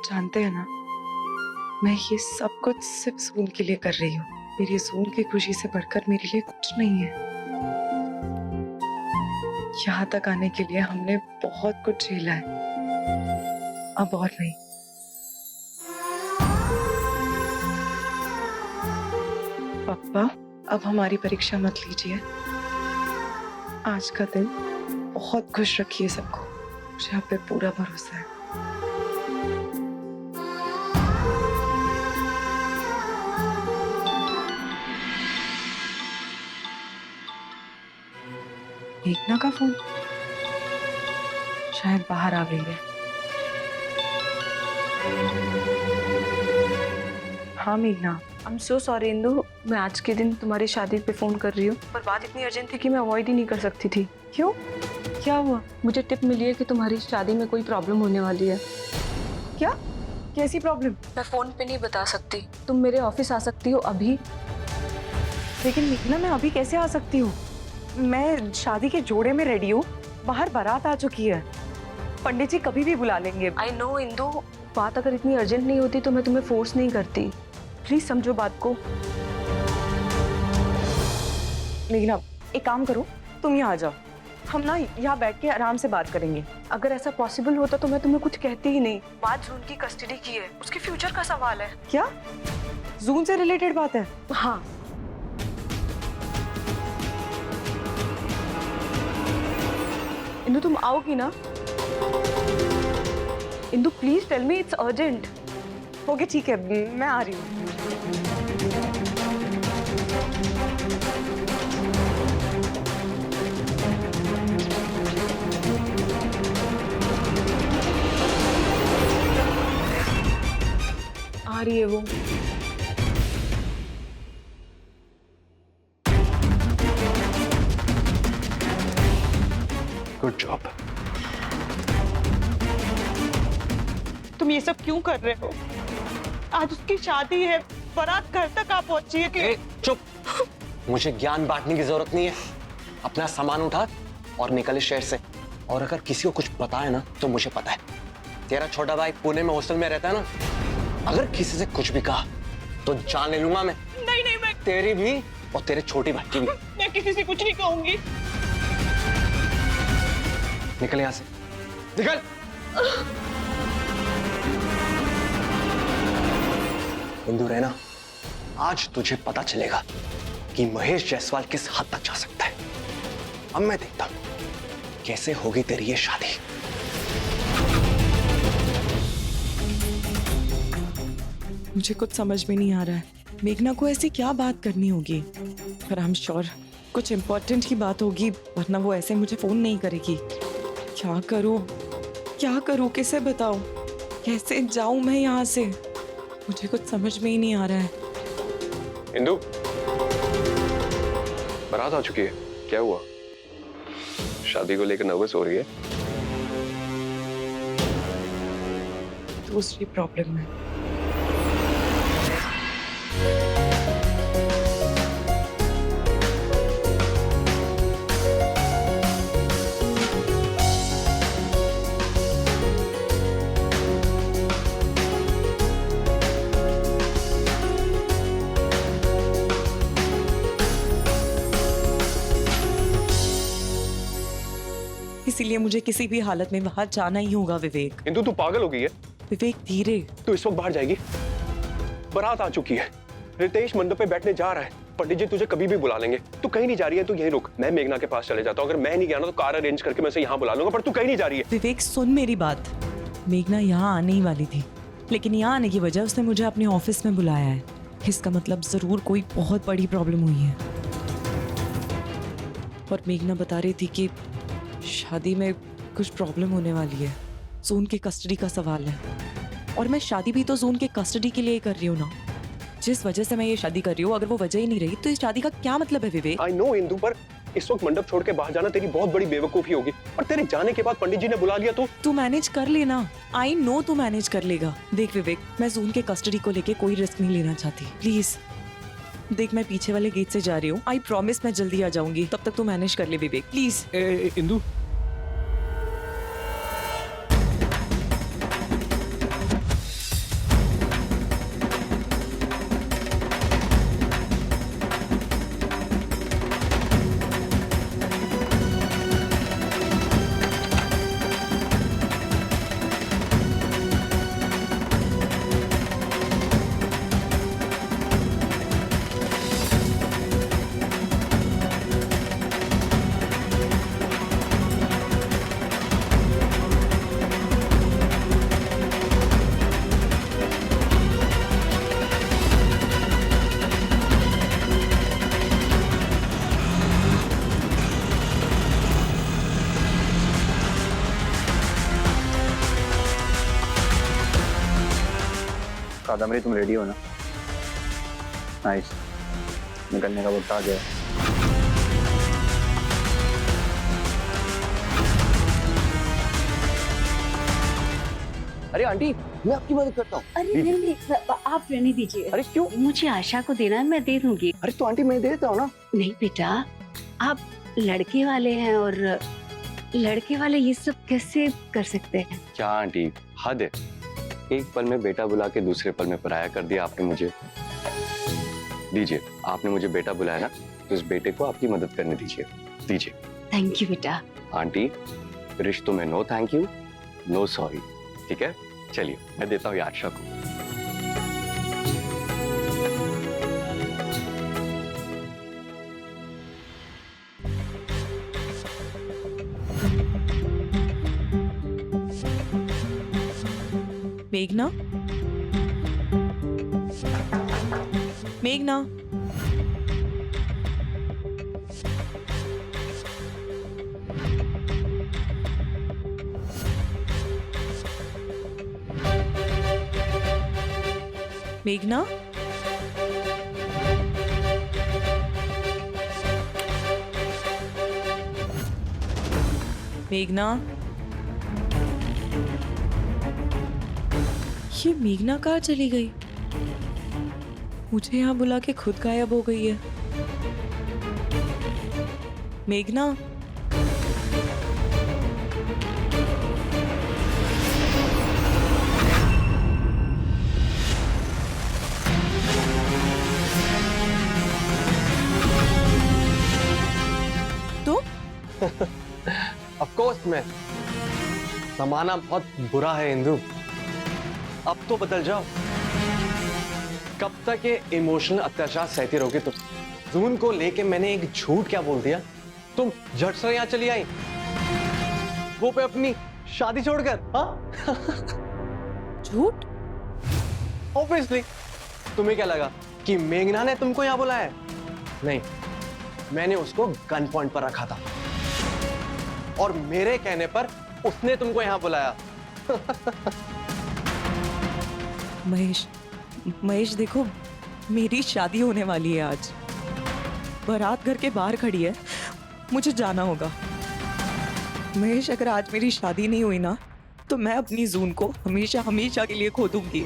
जानते हैं ना, मैं ये सब कुछ सिर्फ जून के लिए कर रही हूँ। मेरी जून की खुशी से बढ़कर मेरे लिए कुछ नहीं है। यहाँ तक आने के लिए हमने बहुत कुछ झेला है, अब और नहीं। पापा, अब हमारी परीक्षा मत लीजिए। आज का दिन बहुत खुश रखिए सबको। मुझे आप पे पूरा भरोसा है। मेघना का फोन शायद बाहर आ गई है। हाँ मेघना। I am so sorry Indu, मैं आज के दिन तुम्हारी शादी पे फोन कर रही हूँ, पर बात इतनी अर्जेंट थी कि मैं अवॉइड ही नहीं कर सकती थी। क्यों, क्या हुआ? मुझे टिप मिली है कि तुम्हारी शादी में कोई प्रॉब्लम होने वाली है। क्या? कैसी प्रॉब्लम? मैं फोन पे नहीं बता सकती, तुम मेरे ऑफिस आ सकती हो अभी। लेकिन मेघना, मैं अभी कैसे आ सकती हूँ? मैं शादी के जोड़े में रेडी हूँ, बाहर बारात आ चुकी है, पंडित जी कभी भी बुला लेंगे। आई नो इंदु, बात अगर इतनी अर्जेंट नहीं होती तो मैं तुम्हें फोर्स नहीं करती। प्लीज समझो बात को। मेघना, एक काम करो, तुम यहाँ आ जाओ, हम ना यहाँ बैठ के आराम से बात करेंगे। अगर ऐसा पॉसिबल होता तो मैं तुम्हें कुछ कहती ही नहीं। बात जून की कस्टडी की है, उसके फ्यूचर का सवाल है। क्या जून से रिलेटेड बात है? हाँ। इंदु तुम आओगी ना? Indu please tell me, it's urgent. Okay ठीक है, मैं आ रही हूँ। आ रही है वो। Good job. तुम ये सब क्यों कर रहे हो? आज उसकी शादी है, बारात घर तक आ पहुंची है कि... चुप, मुझे ज्ञान बांटने की जरूरत नहीं है। अपना सामान उठा और निकल इस शहर से। और अगर किसी को कुछ पता है ना तो मुझे पता है। तेरा छोटा भाई पुणे में हॉस्टल में रहता है ना, अगर किसी से कुछ भी कहा तो जान ले लूंगा मैं। नहीं नहीं, मैं तेरी भी और तेरे छोटे भाई की भी। मैं किसी से कुछ नहीं कहूंगी। निकल यहां से, निकल। इंदु रैना, आज तुझे पता चलेगा कि महेश जायसवाल किस हद तक जा सकता है। अब मैं देखता हूं कैसे होगी तेरी ये शादी। मुझे कुछ समझ में नहीं आ रहा है, मेघना को ऐसी क्या बात करनी होगी, पर आई एम श्योर कुछ इम्पोर्टेंट ही बात होगी, वरना वो ऐसे मुझे फोन नहीं करेगी। क्या करूं, क्या करूं, किसे बताऊं, कैसे जाऊं मैं यहाँ से? मुझे कुछ समझ में ही नहीं आ रहा है। इंदु, बारात आ चुकी है, क्या हुआ? शादी को लेकर नर्वस हो रही है? दूसरी प्रॉब्लम है। इसीलिए मुझे किसी भी हालत में बाहर जाना ही होगा। विवेक, इंदु तू पागल हो गई है? विवेक धीरे। तू इस वक्त बाहर जाएगी? बारात आ चुकी है, रितेश मंडप पे बैठने जा रहा है, पंडित जी तुझे कभी भी बुला लेंगे। तू कहीं नहीं जा रही है, तू यहीं रुक। मैं मेघना के पास चले जाता हूँ। अगर मैं नहीं गया ना तो कार अरेंज करके मैं उसे यहाँ बुला लूंगा, पर तू कहीं नहीं जा रही है। विवेक सुन मेरी बात, मेघना यहाँ आने ही वाली थी, लेकिन यहाँ आने की वजह उसने मुझे अपने ऑफिस में बुलाया है। इसका मतलब जरूर कोई बहुत बड़ी प्रॉब्लम हुई है। और मेघना बता रही थी कि शादी में कुछ प्रॉब्लम होने वाली है, जून की कस्टडी का सवाल है। और मैं शादी भी तो जून के कस्टडी के लिए ही कर रही हूँ ना। जिस वजह से मैं ये शादी कर रही हूँ, अगर वो वजह ही नहीं रही तो इस शादी का क्या मतलब है विवेक? आई नो इंदु, पर इस वक्त मंडप छोड़ के बाहर जाना तेरी बहुत बड़ी बेवकूफी होगी। और तेरे जाने के बाद पंडित जी ने बुला लिया तो? तू मैनेज कर लेना। आई नो तू मैनेज कर लेगा। देख विवेक, मैं जून के कस्टडी को लेके कोई रिस्क नहीं लेना चाहती, प्लीज। देख, मैं पीछे वाले गेट से जा रही हूँ। आई प्रॉमिस मैं जल्दी आ जाऊंगी, तब तक तू मैनेज कर ले विवेक, प्लीज। इंदु, कादम्बरी तुम रेडी हो ना? नाइस, निकलने का वक्त आ गया। अरे आंटी, मैं आपकी मदद करता हूँ। अरे नहीं नहीं, आप रहने दीजिए। अरे क्यों? मुझे आशा को देना है, मैं दे दूंगी। अरे तो आंटी मैं दे देता हूँ ना। नहीं बेटा, आप लड़के वाले हैं और लड़के वाले ये सब कैसे कर सकते हैं? क्या आंटी, हद है। एक पल में बेटा बुला के दूसरे पल में पराया कर दिया आपने मुझे। दीजिए, आपने मुझे बेटा बुलाया ना, तो इस बेटे को आपकी मदद करने दीजिए। दीजिए। थैंक यू बेटा। आंटी, रिश्तों में no thank you, no sorry, ठीक है? चलिए, मैं देता हूँ ये आशा को। मेघना, मेघना, मेघना, मेघना, ये मेघना कहाँ चली गई? मुझे यहाँ बुला के खुद गायब हो गई है। मेघना, तो ऑफ कोर्स मैं। जमाना बहुत बुरा है इंदु, अब तो बदल जाओ। कब तक ये इमोशनल अत्याचार सहती रहोगे तुम? जून को लेके मैंने एक झूठ क्या बोल दिया, तुम झट से यहाँ चली आई, वो पे अपनी शादी छोड़कर। हाँ झूठ? ऑब्वियसली। तुम्हें क्या लगा कि मेघना ने तुमको यहाँ बुलाया है? नहीं, मैंने उसको गन पॉइंट पर रखा था और मेरे कहने पर उसने तुमको यहाँ बुलाया। महेश, महेश देखो, मेरी शादी होने वाली है आज। बारात घर के बाहर खड़ी है, मुझे जाना होगा। महेश, अगर आज मेरी शादी नहीं हुई ना, तो मैं अपनी जून को हमेशा हमेशा के लिए खो दूंगी।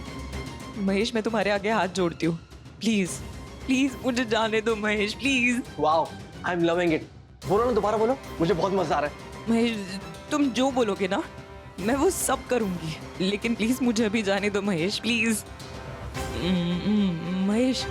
महेश, मैं तुम्हारे आगे हाथ जोड़ती हूँ, प्लीज प्लीज मुझे जाने दो Mahesh, please. Wow, I am loving it. बोलो ना, दोबारा बोलो, मुझे बहुत मजा आ रहा है। महेश, तुम जो बोलोगे ना मैं वो सब करूंगी, लेकिन प्लीज मुझे अभी जाने दो महेश, प्लीज। महेश।